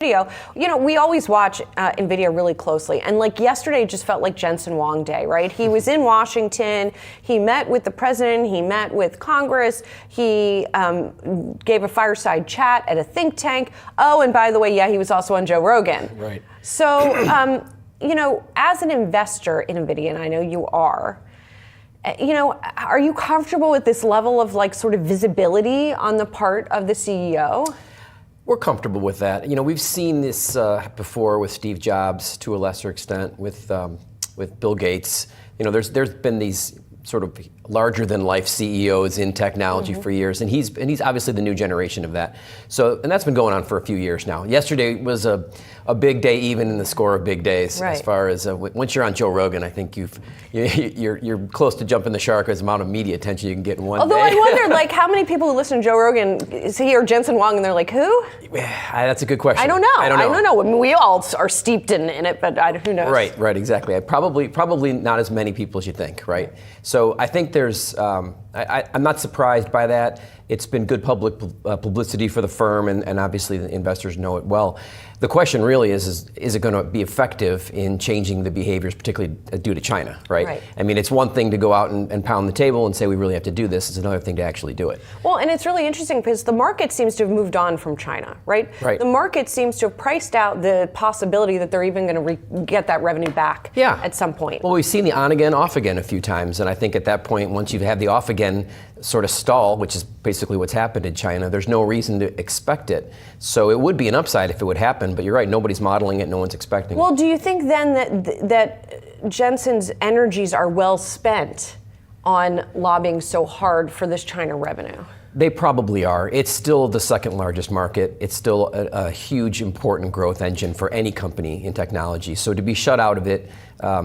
video. We always watch Nvidia really closely, and like yesterday just felt like Jensen Huang day, right? He was in Washington, he met with the president, he met with Congress, he gave a fireside chat at a think tank. Oh, and by the way, yeah, he was also on Joe Rogan. Right. So, as an investor in Nvidia, and I know you are you comfortable with this level of sort of visibility on the part of the CEO? We're comfortable with that. We've seen this before with Steve Jobs, to a lesser extent with Bill Gates. There's been these sort of larger than life CEOs in technology for years, and he's obviously the new generation of that. And that's been going on for a few years now. Yesterday was a big day, even in the score of big days. Right. As far as once you're on Joe Rogan, I think you're close to jumping the shark as the amount of media attention you can get in one day. Although I wonder, how many people who listen to Joe Rogan hear Jensen Huang and they're like, who? That's a good question. I don't know. I don't know. I mean, we all are steeped in it, but who knows? Right, exactly. Probably not as many people as you think, right? So I think there's, I'm not surprised by that. It's been good public publicity for the firm, and obviously the investors know it well. The question really is it going to be effective in changing the behaviors, particularly due to China, right? I mean, it's one thing to go out and pound the table and say we really have to do this. It's another thing to actually do it. Well, and it's really interesting because the market seems to have moved on from China, right? The market seems to have priced out the possibility that they're even going to get that revenue back at some point. Well, we've seen the on again, off again a few times, and I think at that point, once you've had the off again sort of stall, which is basically what's happened in China, there's no reason to expect it. So it would be an upside if it would happen, but you're right, nobody's modeling it, no one's expecting it. Well, do you think then that Jensen's energies are well spent on lobbying so hard for this China revenue? They probably are. It's still the second largest market. It's still a huge, important growth engine for any company in technology. So to be shut out of it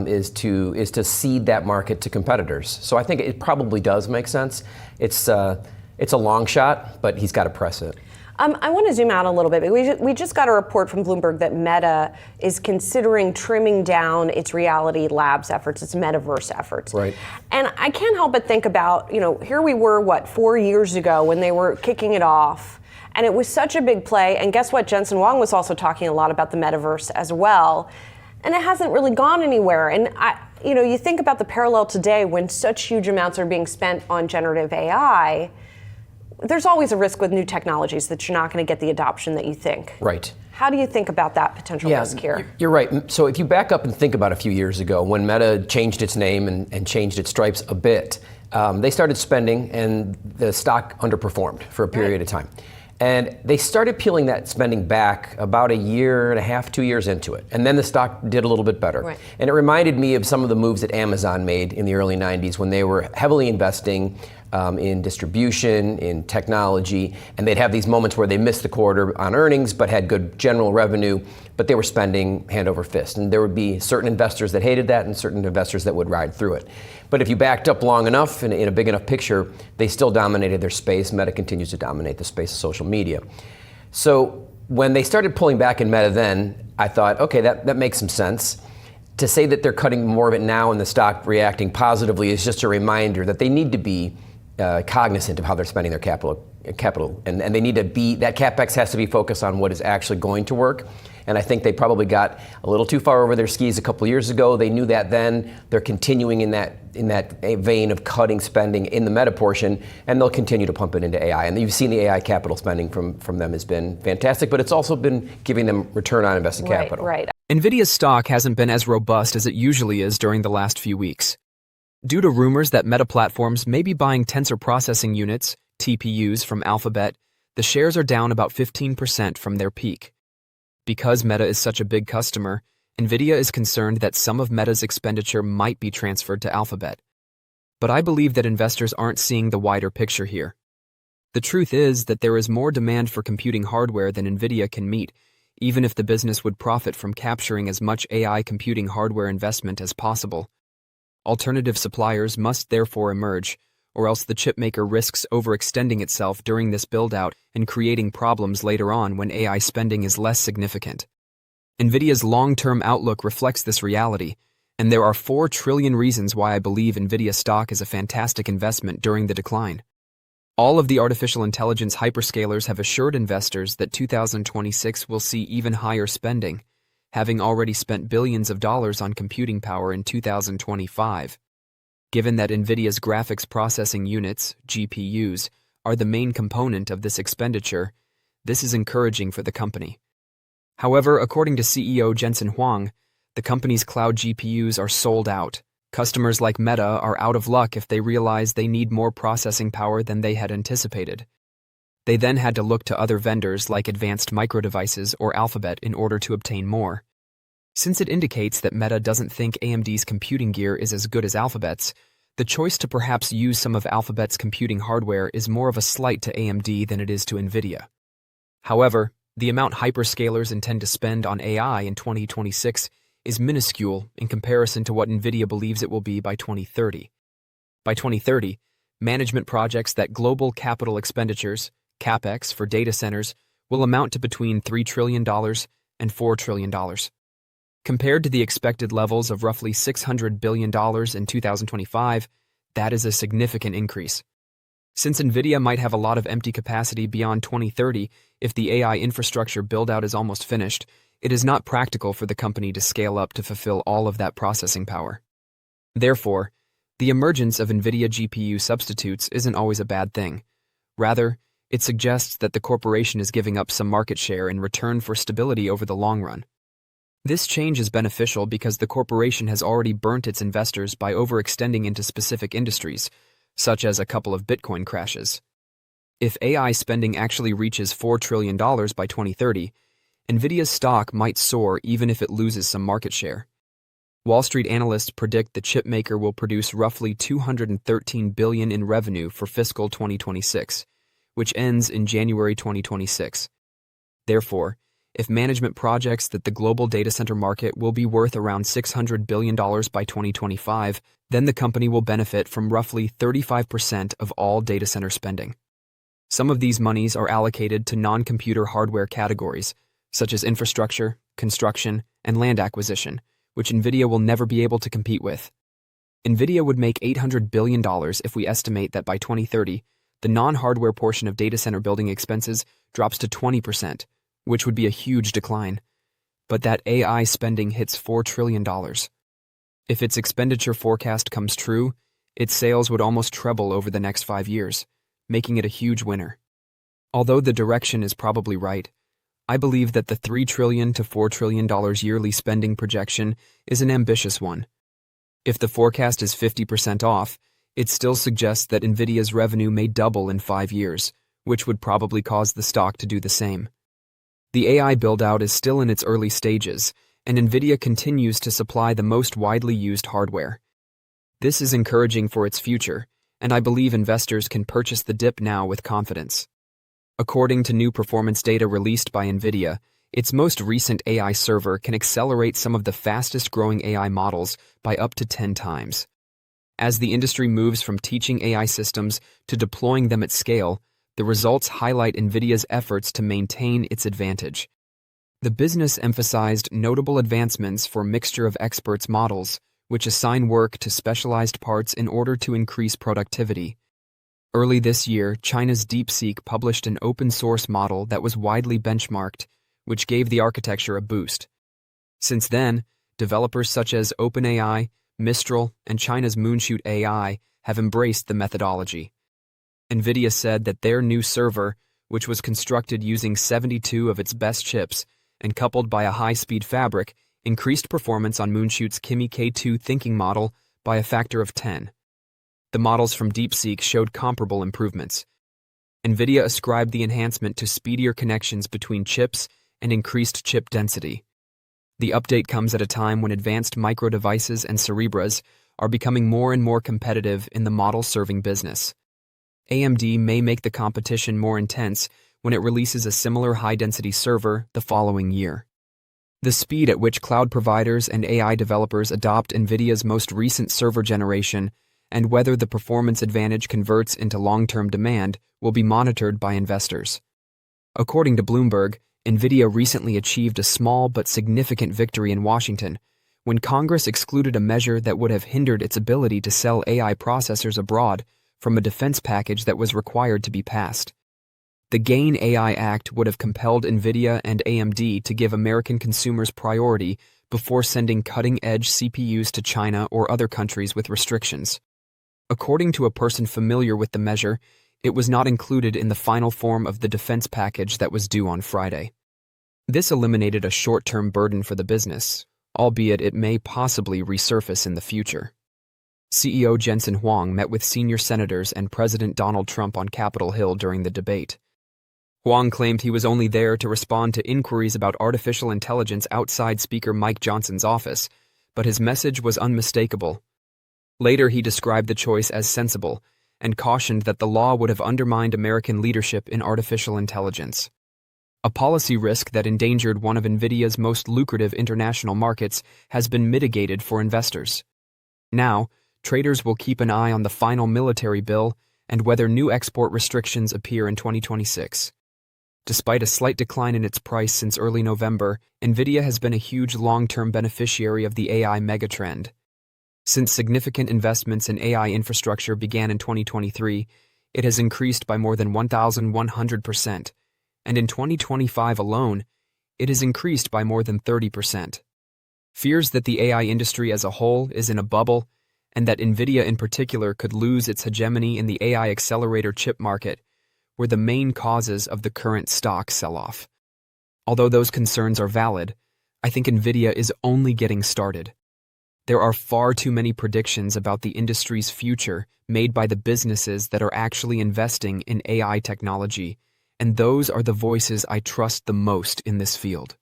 is to cede that market to competitors. So I think it probably does make sense. It's a long shot, but he's got to press it. I want to zoom out a little bit. We just got a report from Bloomberg that Meta is considering trimming down its Reality Labs efforts, its metaverse efforts. Right. And I can't help but think about, here we were, 4 years ago when they were kicking it off, and it was such a big play. And guess what? Jensen Huang was also talking a lot about the metaverse as well. And it hasn't really gone anywhere. And you think about the parallel today when such huge amounts are being spent on generative AI. There's always a risk with new technologies that you're not going to get the adoption that you think. Right. How do you think about that potential risk here? You're right. So if you back up and think about a few years ago when Meta changed its name and changed its stripes a bit, they started spending and the stock underperformed for a period of time. And they started peeling that spending back about a year and a half, 2 years into it. And then the stock did a little bit better. Right. And it reminded me of some of the moves that Amazon made in the early 90s when they were heavily investing in distribution, in technology, and they'd have these moments where they missed the quarter on earnings but had good general revenue, but they were spending hand over fist. And there would be certain investors that hated that and certain investors that would ride through it. But if you backed up long enough in a big enough picture, they still dominated their space. Meta continues to dominate the space of social media. So when they started pulling back in Meta then, I thought, okay, that makes some sense. To say that they're cutting more of it now and the stock reacting positively is just a reminder that they need to be cognizant of how they're spending their capital, and they need to be, that CapEx has to be focused on what is actually going to work. And I think they probably got a little too far over their skis a couple years ago. They knew that then. They're continuing in that vein of cutting spending in the Meta portion, and they'll continue to pump it into AI. And you've seen the AI capital spending from them has been fantastic, but it's also been giving them return on invested capital. Right. Nvidia's stock hasn't been as robust as it usually is during the last few weeks. Due to rumors that Meta Platforms may be buying tensor processing units, TPUs, from Alphabet, the shares are down about 15% from their peak. Because Meta is such a big customer, Nvidia is concerned that some of Meta's expenditure might be transferred to Alphabet. But I believe that investors aren't seeing the wider picture here. The truth is that there is more demand for computing hardware than Nvidia can meet, even if the business would profit from capturing as much AI computing hardware investment as possible. Alternative suppliers must therefore emerge, or else the chipmaker risks overextending itself during this build-out and creating problems later on when AI spending is less significant. Nvidia's long-term outlook reflects this reality, and there are 4 trillion reasons why I believe Nvidia stock is a fantastic investment during the decline. All of the artificial intelligence hyperscalers have assured investors that 2026 will see even higher spending, having already spent billions of dollars on computing power in 2025. Given that Nvidia's graphics processing units, GPUs, are the main component of this expenditure, this is encouraging for the company. However, according to CEO Jensen Huang, the company's cloud GPUs are sold out. Customers like Meta are out of luck if they realize they need more processing power than they had anticipated. They then had to look to other vendors like Advanced Micro Devices or Alphabet in order to obtain more. Since it indicates that Meta doesn't think AMD's computing gear is as good as Alphabet's, the choice to perhaps use some of Alphabet's computing hardware is more of a slight to AMD than it is to Nvidia. However, the amount hyperscalers intend to spend on AI in 2026 is minuscule in comparison to what Nvidia believes it will be by 2030. By 2030, management projects that global capital expenditures, CapEx for data centers, will amount to between $3 trillion and $4 trillion. Compared to the expected levels of roughly $600 billion in 2025, that is a significant increase. Since Nvidia might have a lot of empty capacity beyond 2030 if the AI infrastructure build-out is almost finished, it is not practical for the company to scale up to fulfill all of that processing power. Therefore, the emergence of Nvidia GPU substitutes isn't always a bad thing. Rather, it suggests that the corporation is giving up some market share in return for stability over the long run. This change is beneficial because the corporation has already burnt its investors by overextending into specific industries, such as a couple of Bitcoin crashes. If AI spending actually reaches $4 trillion by 2030, Nvidia's stock might soar even if it loses some market share. Wall Street analysts predict the chipmaker will produce roughly $213 billion in revenue for fiscal 2026, which ends in January 2026. Therefore, if management projects that the global data center market will be worth around $600 billion by 2025, then the company will benefit from roughly 35% of all data center spending. Some of these monies are allocated to non-computer hardware categories, such as infrastructure, construction, and land acquisition, which Nvidia will never be able to compete with. Nvidia would make $800 billion if we estimate that by 2030, the non-hardware portion of data center building expenses drops to 20%, which would be a huge decline. But that AI spending hits $4 trillion. If its expenditure forecast comes true, its sales would almost treble over the next 5 years, making it a huge winner. Although the direction is probably right, I believe that the $3 trillion to $4 trillion yearly spending projection is an ambitious one. If the forecast is 50% off, it still suggests that Nvidia's revenue may double in 5 years, which would probably cause the stock to do the same. The AI build-out is still in its early stages, and Nvidia continues to supply the most widely used hardware. This is encouraging for its future, and I believe investors can purchase the dip now with confidence. According to new performance data released by Nvidia, its most recent AI server can accelerate some of the fastest-growing AI models by up to 10 times. As the industry moves from teaching AI systems to deploying them at scale, the results highlight Nvidia's efforts to maintain its advantage. The business emphasized notable advancements for mixture of experts models, which assign work to specialized parts in order to increase productivity. Early this year, China's DeepSeek published an open-source model that was widely benchmarked, which gave the architecture a boost. Since then, developers such as OpenAI, Mistral, and China's Moonshoot AI have embraced the methodology. Nvidia said that their new server, which was constructed using 72 of its best chips and coupled by a high-speed fabric, increased performance on Moonshoot's Kimi K2 thinking model by a factor of 10. The models from DeepSeek showed comparable improvements. Nvidia ascribed the enhancement to speedier connections between chips and increased chip density. The update comes at a time when advanced micro devices and Cerebras are becoming more and more competitive in the model-serving business. AMD may make the competition more intense when it releases a similar high-density server the following year. The speed at which cloud providers and AI developers adopt Nvidia's most recent server generation and whether the performance advantage converts into long-term demand will be monitored by investors. According to Bloomberg, Nvidia recently achieved a small but significant victory in Washington when Congress excluded a measure that would have hindered its ability to sell AI processors abroad from a defense package that was required to be passed. The GAIN AI Act would have compelled Nvidia and AMD to give American consumers priority before sending cutting-edge CPUs to China or other countries with restrictions. According to a person familiar with the measure, it was not included in the final form of the defense package that was due on Friday. This eliminated a short-term burden for the business, albeit it may possibly resurface in the future. CEO Jensen Huang met with senior senators and President Donald Trump on Capitol Hill during the debate. Huang claimed he was only there to respond to inquiries about artificial intelligence outside Speaker Mike Johnson's office, but his message was unmistakable. Later, he described the choice as sensible and cautioned that the law would have undermined American leadership in artificial intelligence. A policy risk that endangered one of Nvidia's most lucrative international markets has been mitigated for investors. Now, traders will keep an eye on the final military bill and whether new export restrictions appear in 2026. Despite a slight decline in its price since early November, Nvidia has been a huge long-term beneficiary of the AI megatrend. Since significant investments in AI infrastructure began in 2023, it has increased by more than 1,100%, and in 2025 alone, it has increased by more than 30%. Fears that the AI industry as a whole is in a bubble, and that Nvidia in particular could lose its hegemony in the AI accelerator chip market, were the main causes of the current stock sell-off. Although those concerns are valid, I think Nvidia is only getting started. There are far too many predictions about the industry's future made by the businesses that are actually investing in AI technology, and those are the voices I trust the most in this field.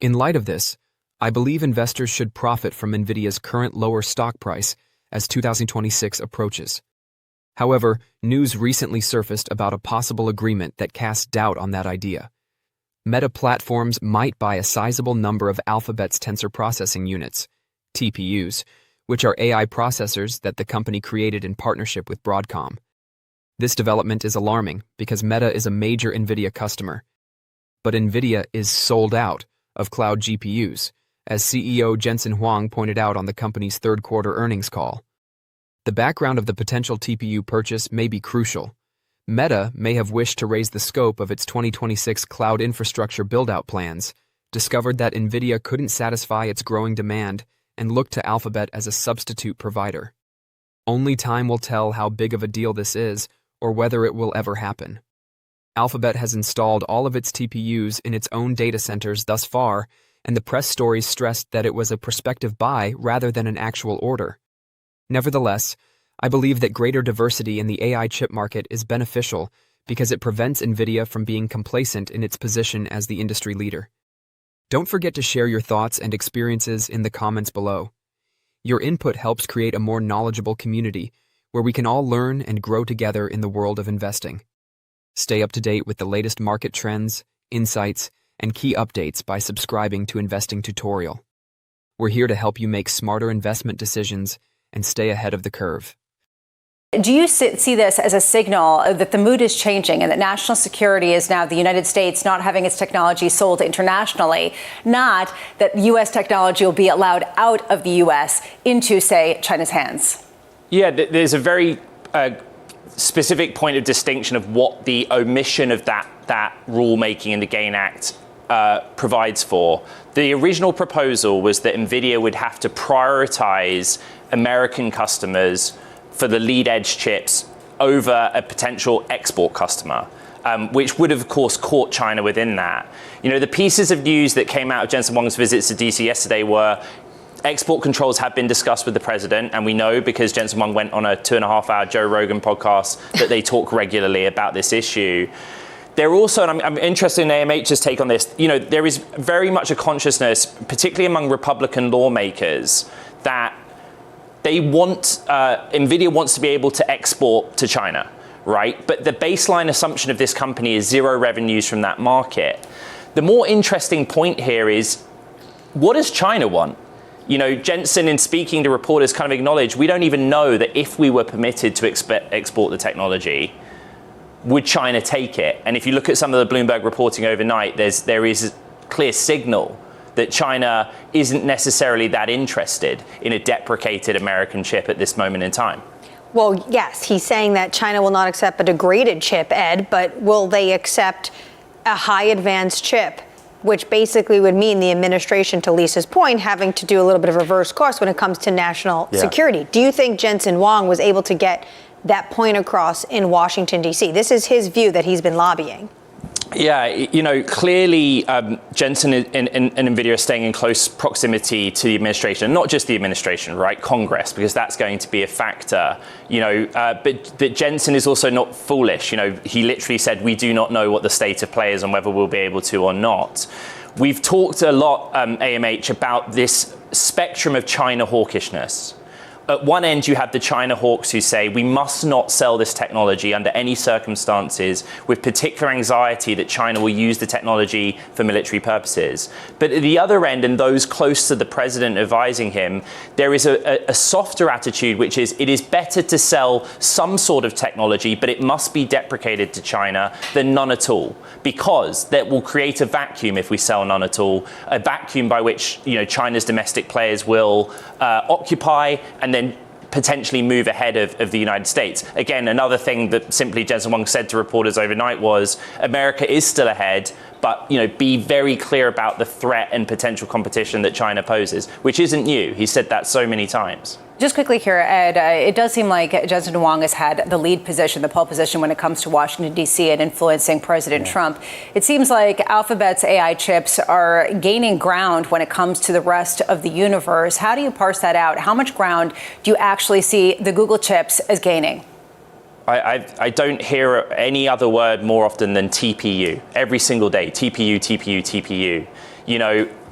In light of this, I believe investors should profit from Nvidia's current lower stock price as 2026 approaches. However, news recently surfaced about a possible agreement that casts doubt on that idea. Meta Platforms might buy a sizable number of Alphabet's tensor processing units, TPUs, which are AI processors that the company created in partnership with Broadcom. This development is alarming because Meta is a major Nvidia customer. But Nvidia is sold out of cloud GPUs, as CEO Jensen Huang pointed out on the company's third-quarter earnings call. The background of the potential TPU purchase may be crucial. Meta may have wished to raise the scope of its 2026 cloud infrastructure build-out plans, discovered that Nvidia couldn't satisfy its growing demand, and looked to Alphabet as a substitute provider. Only time will tell how big of a deal this is, or whether it will ever happen. Alphabet has installed all of its TPUs in its own data centers thus far, and the press stories stressed that it was a prospective buy rather than an actual order. Nevertheless, I believe that greater diversity in the AI chip market is beneficial because it prevents Nvidia from being complacent in its position as the industry leader. Don't forget to share your thoughts and experiences in the comments below. Your input helps create a more knowledgeable community where we can all learn and grow together in the world of investing. Stay up to date with the latest market trends, insights, and key updates by subscribing to Investing Tutorial. We're here to help you make smarter investment decisions and stay ahead of the curve. Do you see this as a signal that the mood is changing and that national security is now the United States not having its technology sold internationally, not that U.S. technology will be allowed out of the U.S. into, say, China's hands? Yeah, there's a very specific point of distinction of what the omission of that rulemaking in the GAIN Act provides for. The original proposal was that Nvidia would have to prioritize American customers for the lead edge chips over a potential export customer, which would have, of course, caught China within that. You know, the pieces of news that came out of Jensen Huang's visits to DC yesterday were export controls have been discussed with the president, and we know because Jensen Huang went on a 2.5-hour Joe Rogan podcast that they talk regularly about this issue. They're also, and I'm interested in AMH's take on this, you know, there is very much a consciousness, particularly among Republican lawmakers, that they want, Nvidia wants to be able to export to China, right? But the baseline assumption of this company is zero revenues from that market. The more interesting point here is, what does China want? You know, Jensen, in speaking to reporters, kind of acknowledged, we don't even know that if we were permitted to export the technology, would China take it? And if you look at some of the Bloomberg reporting overnight, there is a clear signal that China isn't necessarily that interested in a deprecated American chip at this moment in time. Well, yes, he's saying that China will not accept a degraded chip, Ed, but will they accept a high advanced chip, which basically would mean the administration, to Lisa's point, having to do a little bit of reverse course when it comes to national security. Do you think Jensen Huang was able to get that point across in Washington, D.C.? This is his view that he's been lobbying. Yeah, clearly Jensen and Nvidia are staying in close proximity to the administration, not just the administration, right? Congress, because that's going to be a factor. But Jensen is also not foolish. He literally said, we do not know what the state of play is and whether we'll be able to or not. We've talked a lot, AMH, about this spectrum of China hawkishness. At one end, you have the China hawks who say we must not sell this technology under any circumstances, with particular anxiety that China will use the technology for military purposes. But at the other end, and those close to the president advising him, there is a softer attitude, which is it is better to sell some sort of technology, but it must be deprecated to China, than none at all, because that will create a vacuum if we sell none at all, a vacuum by which China's domestic players will occupy and then potentially move ahead of the United States. Again, another thing that simply Jensen Huang said to reporters overnight was America is still ahead, but be very clear about the threat and potential competition that China poses, which isn't new. He said that so many times. Just quickly here, Ed, it does seem like Jensen Huang has had the lead position, the pole position when it comes to Washington, D.C. and influencing President Trump. It seems like Alphabet's AI chips are gaining ground when it comes to the rest of the universe. How do you parse that out? How much ground do you actually see the Google chips as gaining? I don't hear any other word more often than TPU. Every single day, TPU, TPU, TPU.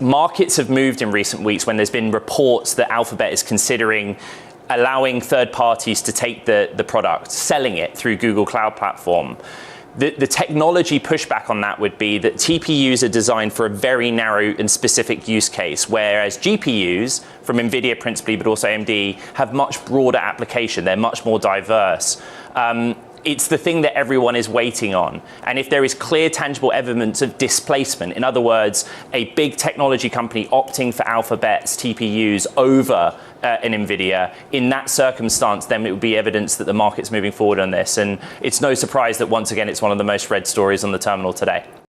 Markets have moved in recent weeks when there's been reports that Alphabet is considering allowing third parties to take the product, selling it through Google Cloud Platform. The technology pushback on that would be that TPUs are designed for a very narrow and specific use case, whereas GPUs, from Nvidia principally, but also AMD, have much broader application. They're much more diverse. It's the thing that everyone is waiting on. And if there is clear, tangible evidence of displacement, in other words, a big technology company opting for Alphabet's TPUs over an Nvidia, in that circumstance, then it would be evidence that the market's moving forward on this. And it's no surprise that once again, it's one of the most read stories on the terminal today.